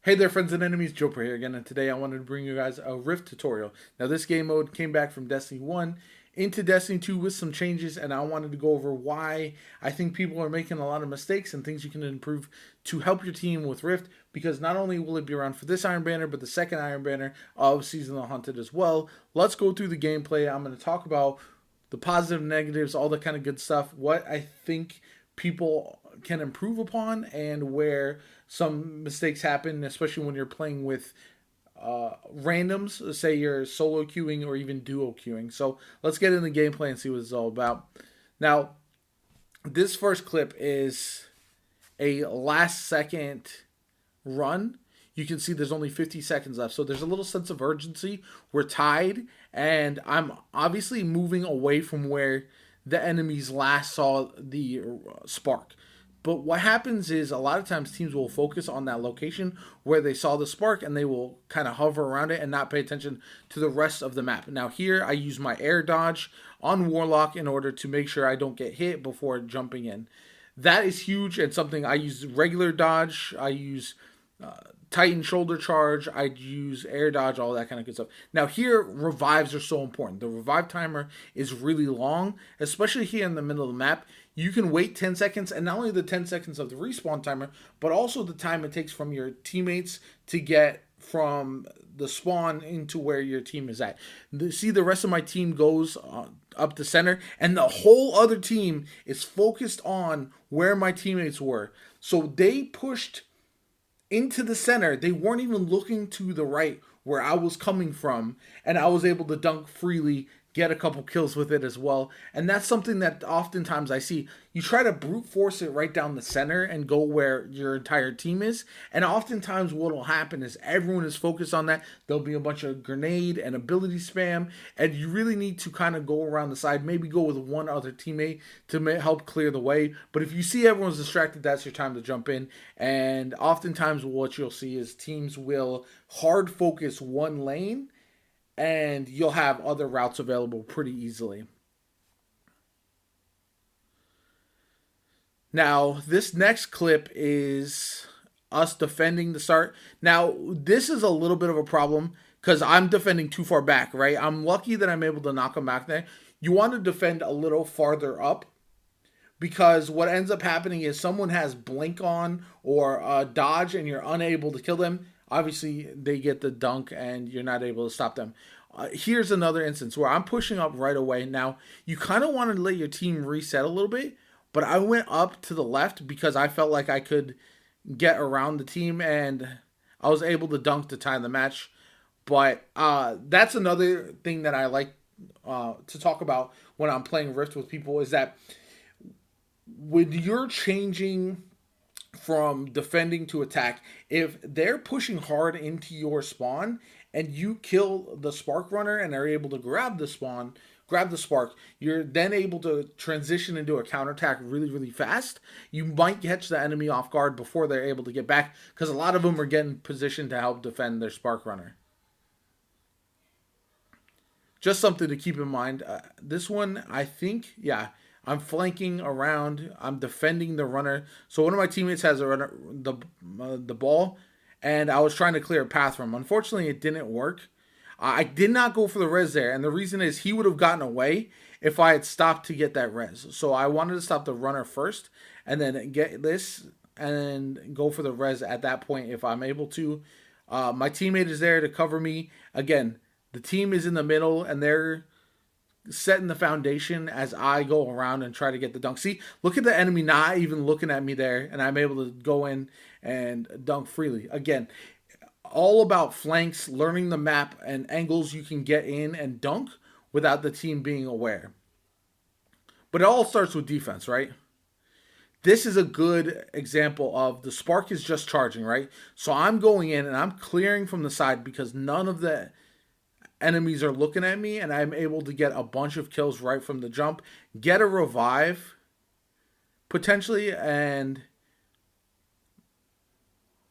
Hey there, friends and enemies, JoPaWrites here again, and today I wanted to bring you guys a Rift tutorial. Now, this game mode came back from Destiny 1 into Destiny 2 with some changes, and I wanted to go over why I think people are making a lot of mistakes and things you can improve to help your team with Rift, because not only will it be around for this Iron Banner, but the second Iron Banner of Season of the Hunted as well. Let's go through the gameplay. I'm going to talk about the positive, negatives, all that kind of good stuff, what I think people can improve upon, and where some mistakes happen, especially when you're playing with randoms, say you're solo queuing or even duo queuing. So let's get into the gameplay and see what it's all about. Now, this first clip is a last second run. You can see there's only 50 seconds left, so there's a little sense of urgency. We're tied, and I'm obviously moving away from where the enemies last saw the spark. But what happens is a lot of times teams will focus on that location where they saw the spark, and they will kind of hover around it and not pay attention to the rest of the map. Now here I use my air dodge on Warlock in order to make sure I don't get hit before jumping in. That is huge, and something I use regular dodge. I use Titan shoulder charge, I'd use air dodge, all that kind of good stuff. Now here, revives are so important. The revive timer is really long, especially here in the middle of the map. You can wait 10 seconds, and not only the 10 seconds of the respawn timer, but also the time it takes from your teammates to get from the spawn into where your team is at. See, the rest of my team goes up the center, and the whole other team is focused on where my teammates were. So they pushed into the center. They weren't even looking to the right where I was coming from, and I was able to dunk freely, get a couple kills with it as well. And that's something that oftentimes I see. You try to brute force it right down the center and go where your entire team is, and oftentimes what will happen is everyone is focused on that. There'll be a bunch of grenade and ability spam, and you really need to kind of go around the side, maybe go with one other teammate to help clear the way. But if you see everyone's distracted, that's your time to jump in. And oftentimes what you'll see is teams will hard focus one lane, and you'll have other routes available pretty easily. Now, this next clip is us defending the start. Now, this is a little bit of a problem because I'm defending too far back, right? I'm lucky that I'm able to knock them back there. You want to defend a little farther up, because what ends up happening is someone has blink on or dodge, and you're unable to kill them. Obviously, they get the dunk, and you're not able to stop them. Here's another instance where I'm pushing up right away. Now, you kind of want to let your team reset a little bit, but I went up to the left because I felt like I could get around the team, and I was able to dunk to tie the match. But that's another thing that I like to talk about when I'm playing Rift with people, is that when you're changing from defending to attack, if they're pushing hard into your spawn and you kill the spark runner and are able to grab the spark, you're then able to transition into a counterattack really, really fast. You might catch the enemy off guard before they're able to get back, because a lot of them are getting positioned to help defend their spark runner. Just something to keep in mind. This one, I think, yeah, I'm flanking around. I'm defending the runner. So one of my teammates has a runner, the ball, and I was trying to clear a path from him. Unfortunately, it didn't work. I did not go for the res there, and the reason is he would have gotten away if I had stopped to get that res. So I wanted to stop the runner first, and then get this, and go for the res at that point if I'm able to. My teammate is there to cover me. Again, the team is in the middle, and they're setting the foundation as I go around and try to get the dunk. See, look at the enemy not even looking at me there, and I'm able to go in and dunk freely. Again, all about flanks, learning the map and angles you can get in and dunk without the team being aware. But it all starts with defense, right? This is a good example of the spark is just charging, right? So I'm going in and I'm clearing from the side because none of the enemies are looking at me, and I'm able to get a bunch of kills right from the jump, get a revive potentially. And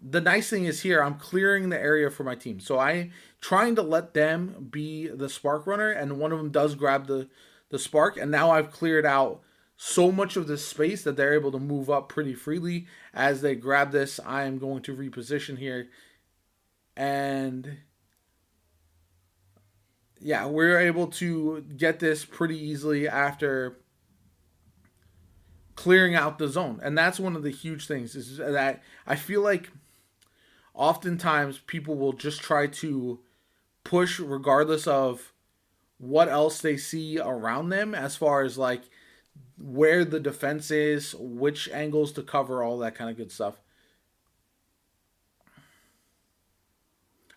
the nice thing is here, I'm clearing the area for my team, so I'm trying to let them be the spark runner, and one of them does grab the spark, and now I've cleared out so much of this space that they're able to move up pretty freely. As they grab this, I am going to reposition here And yeah, we're able to get this pretty easily after clearing out the zone. And that's one of the huge things is that I feel like oftentimes people will just try to push regardless of what else they see around them, as far as like where the defense is, which angles to cover, all that kind of good stuff.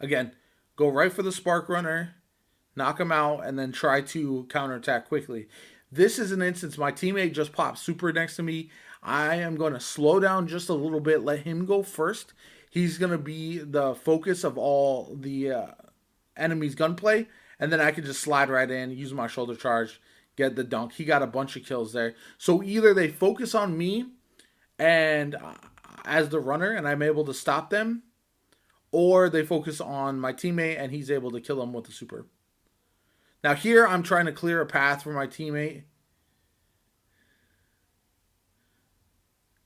Again, go right for the spark runner, knock him out, and then try to counterattack quickly. This is an instance my teammate just popped super next to me. I am going to slow down just a little bit, let him go first. He's going to be the focus of all the enemy's gunplay, and then I can just slide right in, use my shoulder charge, get the dunk. He got a bunch of kills there. So either they focus on me and as the runner, and I'm able to stop them, or they focus on my teammate and he's able to kill them with the super. Now here I'm trying to clear a path for my teammate.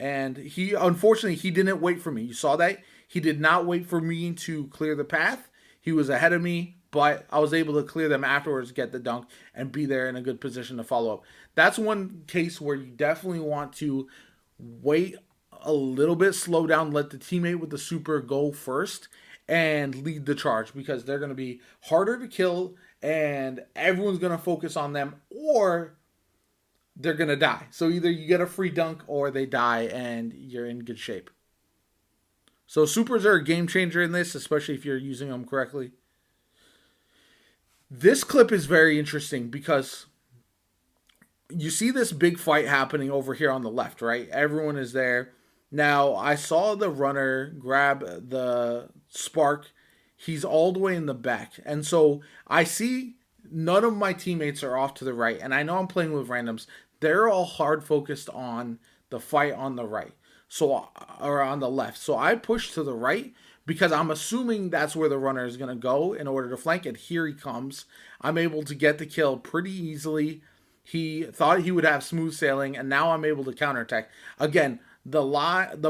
And he, unfortunately, he didn't wait for me. You saw that? He did not wait for me to clear the path. He was ahead of me, but I was able to clear them afterwards, get the dunk, and be there in a good position to follow up. That's one case where you definitely want to wait a little bit, slow down, let the teammate with the super go first, and lead the charge, because they're going to be harder to kill, and everyone's going to focus on them, or they're going to die. So either you get a free dunk or they die and you're in good shape. So supers are a game changer in this, especially if you're using them correctly. This clip is very interesting because you see this big fight happening over here on the left, right? Everyone is there. Now, I saw the runner grab the spark. He's all the way in the back. And so I see none of my teammates are off to the right. And I know I'm playing with randoms. They're all hard focused on the fight on the right. So, or on the left. So I push to the right because I'm assuming that's where the runner is going to go in order to flank. And here he comes. I'm able to get the kill pretty easily. He thought he would have smooth sailing, and now I'm able to counterattack. Again, the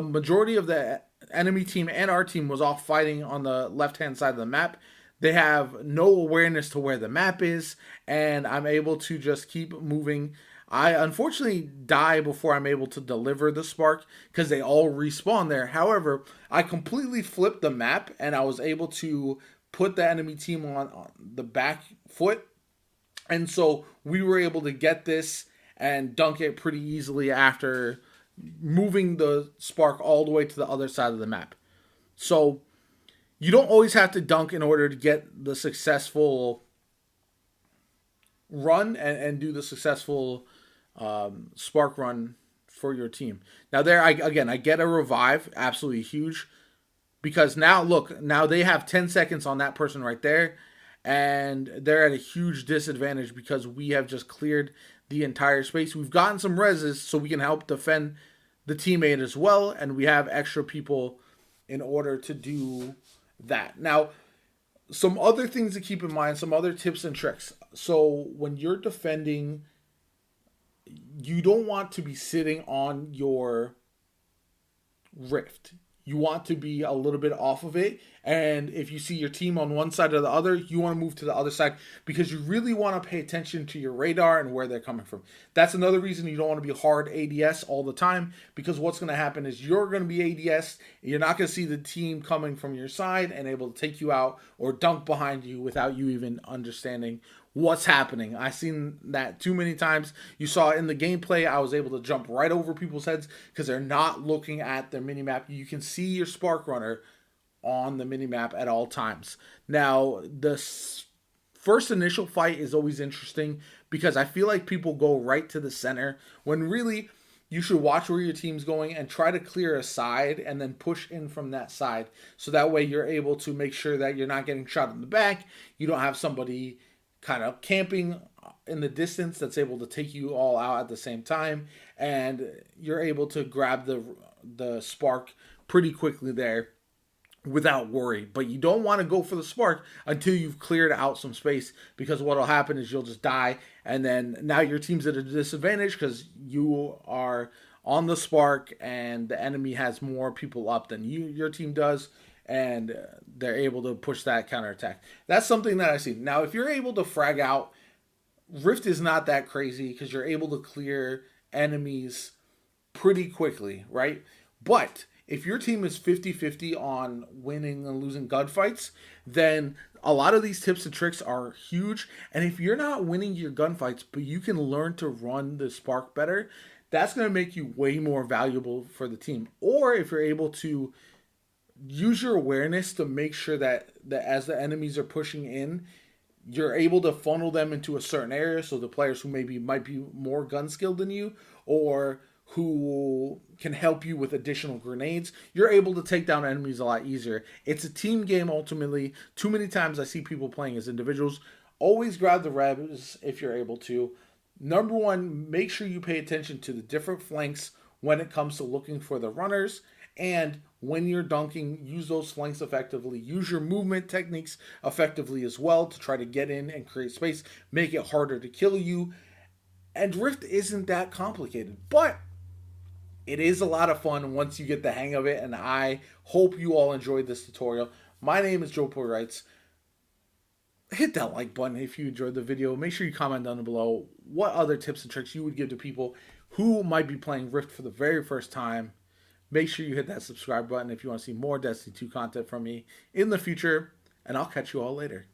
majority of the enemy team and our team was all fighting on the left-hand side of the map. They have no awareness to where the map is, and I'm able to just keep moving. I unfortunately die before I'm able to deliver the spark because they all respawn there. However, I completely flipped the map, and I was able to put the enemy team on the back foot. And so we were able to get this and dunk it pretty easily after moving the spark all the way to the other side of the map. So you don't always have to dunk in order to get the successful run and do the successful spark run for your team. Now there, I get a revive, absolutely huge, because now look, now they have 10 seconds on that person right there, and they're at a huge disadvantage because we have just cleared the entire space. We've gotten some reses so we can help defend the teammate as well, and we have extra people in order to do that. Now, some other things to keep in mind, some other tips and tricks. So when you're defending, you don't want to be sitting on your rift. You want to be a little bit off of it. And if you see your team on one side or the other, you want to move to the other side because you really want to pay attention to your radar and where they're coming from. That's another reason you don't want to be hard ADS all the time, because what's going to happen is you're going to be ADS. You're not going to see the team coming from your side and able to take you out or dunk behind you without you even understanding what's happening. I've seen that too many times. You saw in the gameplay, I was able to jump right over people's heads because they're not looking at their minimap. You can see your spark runner on the minimap at all times. Now, the first initial fight is always interesting because I feel like people go right to the center when really you should watch where your team's going and try to clear a side and then push in from that side. So that way you're able to make sure that you're not getting shot in the back. You don't have somebody kind of camping in the distance that's able to take you all out at the same time, and you're able to grab the spark pretty quickly there without worry. But you don't want to go for the spark until you've cleared out some space, because what'll happen is you'll just die, and then now your team's at a disadvantage because you are on the spark and the enemy has more people up than your team does, and they're able to push that counterattack. That's something that I see. Now, if you're able to frag out, Rift is not that crazy because you're able to clear enemies pretty quickly, right? But if your team is 50-50 on winning and losing gunfights, then a lot of these tips and tricks are huge. And if you're not winning your gunfights, but you can learn to run the spark better, that's going to make you way more valuable for the team. Or if you're able to use your awareness to make sure that as the enemies are pushing in, you're able to funnel them into a certain area, so the players who maybe might be more gun skilled than you or who can help you with additional grenades, you're able to take down enemies a lot easier. It's a team game ultimately. Too many times I see people playing as individuals. Always grab the rebs if you're able to. Number one, make sure you pay attention to the different flanks when it comes to looking for the runners. And when you're dunking, use those flanks effectively. Use your movement techniques effectively as well to try to get in and create space. Make it harder to kill you. And Rift isn't that complicated, but it is a lot of fun once you get the hang of it. And I hope you all enjoyed this tutorial. My name is JoPaWrites. Hit that like button if you enjoyed the video. Make sure you comment down below what other tips and tricks you would give to people who might be playing Rift for the very first time. Make sure you hit that subscribe button if you want to see more Destiny 2 content from me in the future, and I'll catch you all later.